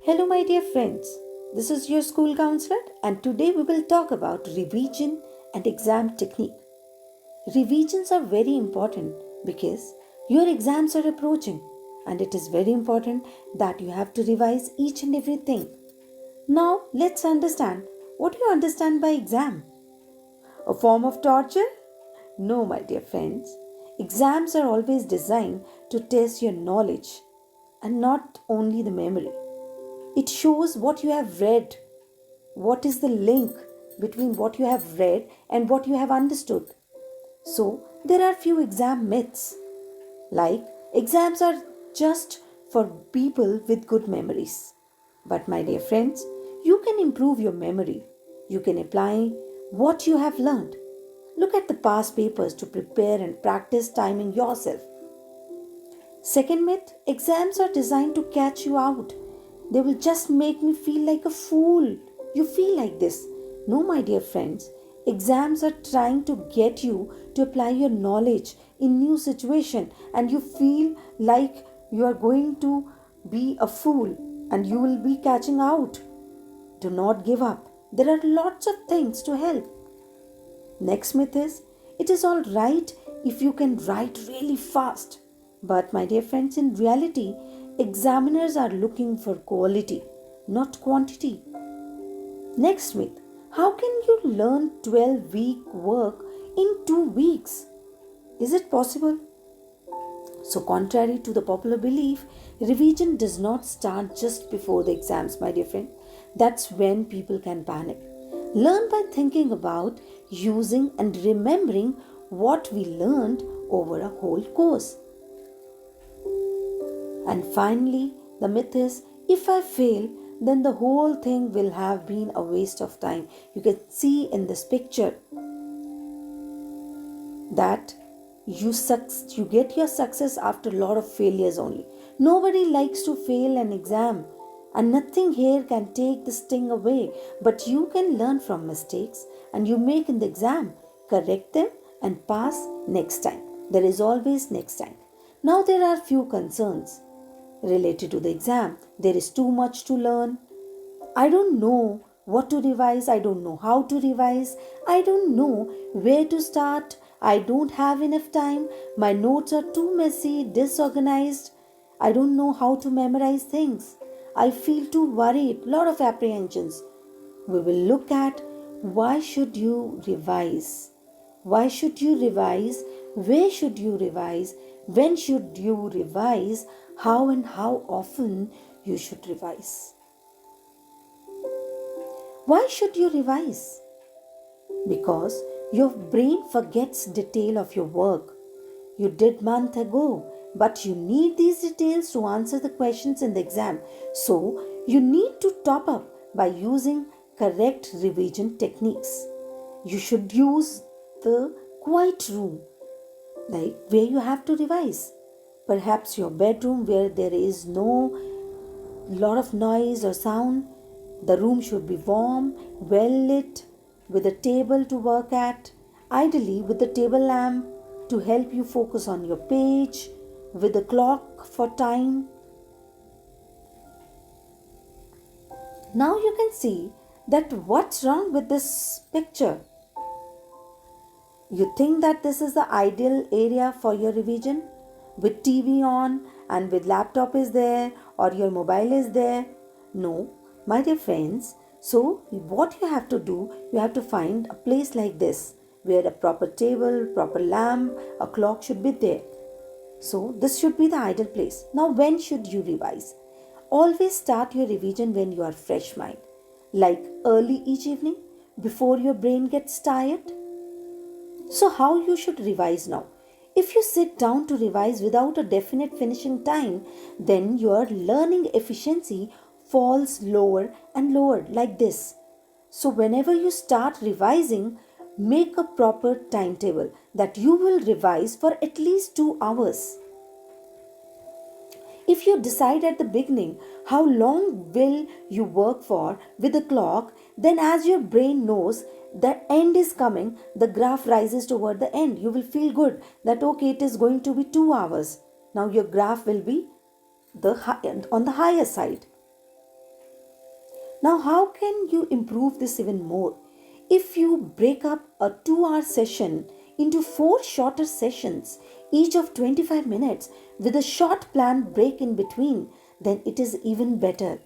Hello, my dear friends. This is your school counselor, and today we will talk about revision and exam technique. Revisions are very important because your exams are approaching, and it is very important that you have to revise each and everything. Now, let's understand what do you understand by exam? A form of torture? No, my dear friends. Exams are always designed to test your knowledge and not only the memory. It shows what you have read. What is the link between what you have read and what you have understood? So, there are few exam myths like exams are just for people with good memories. But, my dear friends, you can improve your memory. You can apply what you have learned. Look at the past papers to prepare and practice timing yourself. Second myth, exams are designed to catch you out. They will just make me feel like a fool. You feel like this. No, my dear friends. Exams are trying to get you to apply your knowledge in new situation and you feel like you are going to be a fool and you will be catching out. Do not give up. There are lots of things to help. Next myth is it is all right if you can write really fast. But, my dear friends, in reality, examiners are looking for quality, not quantity. Next myth, how can you learn 12-week work in 2 weeks? Is it possible? So, contrary to the popular belief, revision does not start just before the exams, my dear friend. That's when people can panic. Learn by thinking about using and remembering what we learned over a whole course. And finally, the myth is if I fail, then the whole thing will have been a waste of time. You can see in this picture that you get your success after a lot of failures only. Nobody likes to fail an exam, and nothing here can take the sting away. But you can learn from mistakes and you make in the exam, correct them and pass next time. There is always next time. Now there are few concerns related to the exam. There is too much to learn. I don't know what to revise. I don't know how to revise. I don't know where to start. I don't have enough time. My notes are too messy, disorganized. I don't know how to memorize things. I feel too worried, lot of apprehensions. We will look at why should you revise? Why should you revise? Where should you revise? When should you revise? How and how often you should revise? Why should you revise? Because your brain forgets detail of your work you did month ago, but you need these details to answer the questions in the exam. So you need to top up by using correct revision techniques. You should use the quiet room, like where you have to revise. Perhaps your bedroom where there is no lot of noise or sound. The room should be warm, well lit, with a table to work at, ideally with the table lamp to help you focus on your page, with a clock for time. Now you can see that what's wrong with this picture. You think that this is the ideal area for your revision with TV on and with laptop is there or your mobile is there? No, my dear friends. So what you have to do, you have to find a place like this where a proper table, proper lamp, a clock should be there. So this should be the ideal place. Now when should you revise? Always start your revision when you are fresh mind, like early each evening before your brain gets tired. So, how you should revise now? If you sit down to revise without a definite finishing time, then your learning efficiency falls lower and lower like this. So, whenever you start revising, make a proper timetable that you will revise for at least 2 hours. If you decide at the beginning how long will you work for with the clock, then as your brain knows the end is coming, the graph rises toward the end. You will feel good that okay, it is going to be 2 hours. Now your graph will be on the higher side. Now, how can you improve this even more? If you break up a 2-hour session into 4 shorter sessions, each of 25 minutes, with a short planned break in between, then it is even better.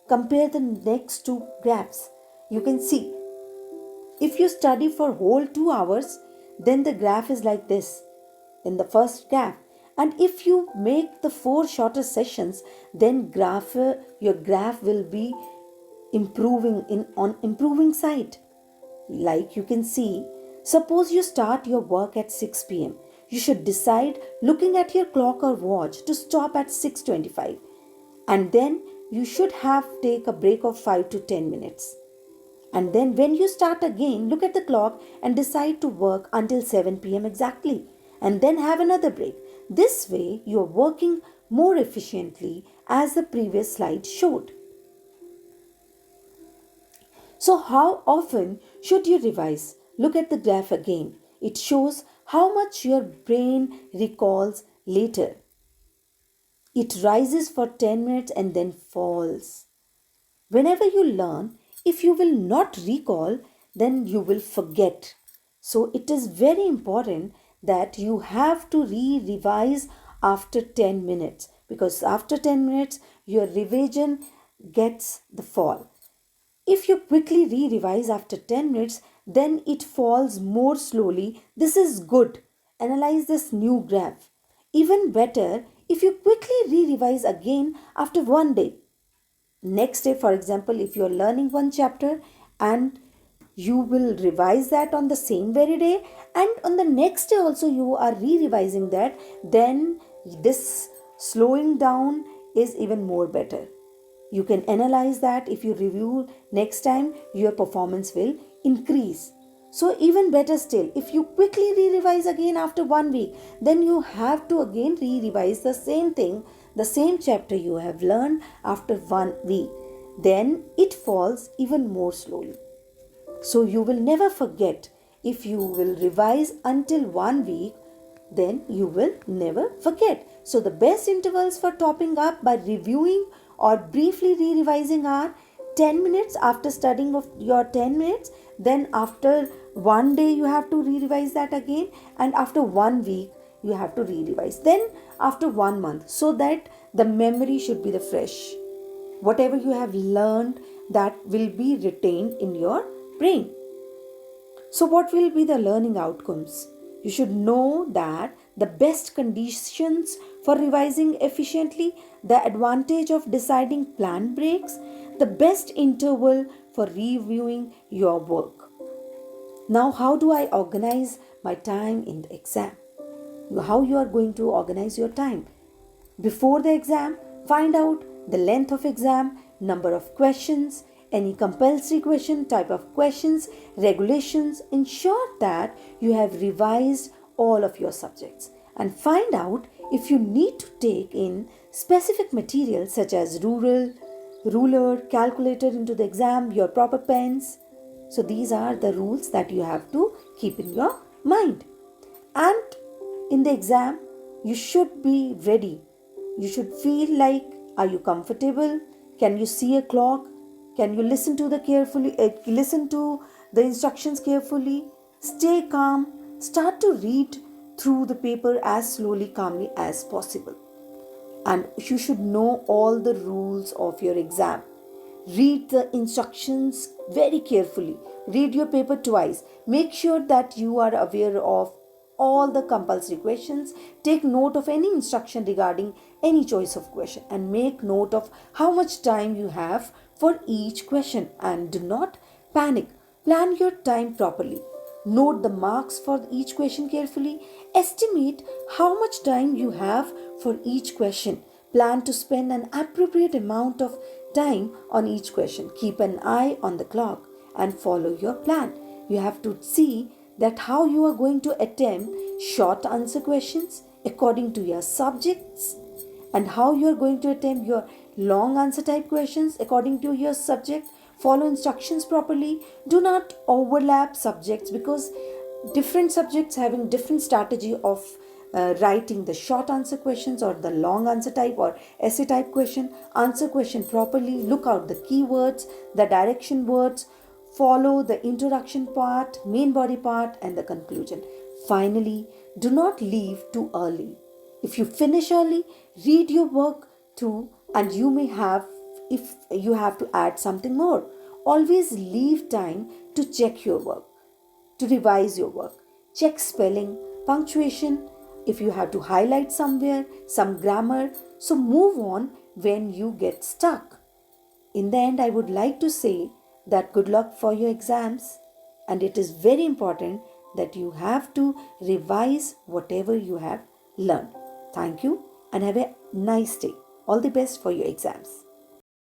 Compare the next two graphs. You can see if you study for whole 2 hours, then the graph is like this in the first graph. And if you make the 4 shorter sessions, then your graph will be improving on improving side. Like you can see, suppose you start your work at 6 p.m. You should decide, looking at your clock or watch, to stop at 6:25, and then you should have take a break of 5 to 10 minutes. And then when you start again, look at the clock and decide to work until 7 p.m. exactly, and then have another break. This way you are working more efficiently, as the previous slide showed. So how often should you revise? Look at the graph again. It shows how much your brain recalls later. It rises for 10 minutes and then falls. Whenever you learn, if you will not recall, then you will forget. So it is very important that you have to revise after 10 minutes, because after 10 minutes your revision gets the fall. If you quickly revise after 10 minutes, then it falls more slowly. This is good. Analyze this new graph. Even better if you quickly revise again after one day. Next day, for example, if you are learning one chapter and you will revise that on the same very day, and on the next day also you are revising that, then this slowing down is even more better. You can analyze that. If you review next time, your performance will increase. So even better still, if you quickly revise again after 1 week, then you have to again revise the same thing, the same chapter you have learned after 1 week. Then it falls even more slowly. So you will never forget. If you will revise until 1 week, then you will never forget. So the best intervals for topping up by reviewing or briefly revising are 10 minutes after studying of your 10 minutes, then after one day you have to revise that again, and after 1 week you have to revise, then after 1 month, so that the memory should be the fresh. Whatever you have learned, that will be retained in your brain. So what will be the learning outcomes? You should know that the best conditions for revising efficiently, the advantage of deciding planned breaks, the best interval for reviewing your work. Now, how do I organize my time in the exam? How you are going to organize your time? Before the exam, find out the length of exam, number of questions, any compulsory question, type of questions, regulations. Ensure that you have revised all of your subjects, and find out if you need to take in specific materials such as ruler, calculator into the exam, your proper pens. So these are the rules that you have to keep in your mind. And in the exam, you should be ready. You should feel like, are you comfortable? Can you see a clock? Can you listen to the instructions carefully? Stay calm. Start to read through the paper as slowly, calmly as possible. And you should know all the rules of your exam. Read the instructions very carefully. Read your paper twice. Make sure that you are aware of all the compulsory questions. Take note of any instruction regarding any choice of question, and make note of how much time you have for each question, and do not panic. Plan your time properly. Note the marks for each question carefully. Estimate how much time you have for each question. Plan to spend an appropriate amount of time on each question. Keep an eye on the clock and follow your plan. You have to see that how you are going to attempt short answer questions according to your subjects, and how you are going to attempt your long answer type questions according to your subject. Follow instructions properly. Do not overlap subjects, because different subjects having different strategy of writing the short answer questions or the long answer type or essay type question. Answer question properly, look out the keywords, the direction words, follow the introduction part, main body part, and the conclusion. Finally, do not leave too early. If you finish early, read your work through, and you may have, if you have to add something more. Always leave time to check your work, to revise your work. Check spelling, punctuation, if you have to highlight somewhere, some grammar. So move on when you get stuck. In the end, I would like to say that good luck for your exams, and it is very important that you have to revise whatever you have learned. Thank you and have a nice day. All the best for your exams.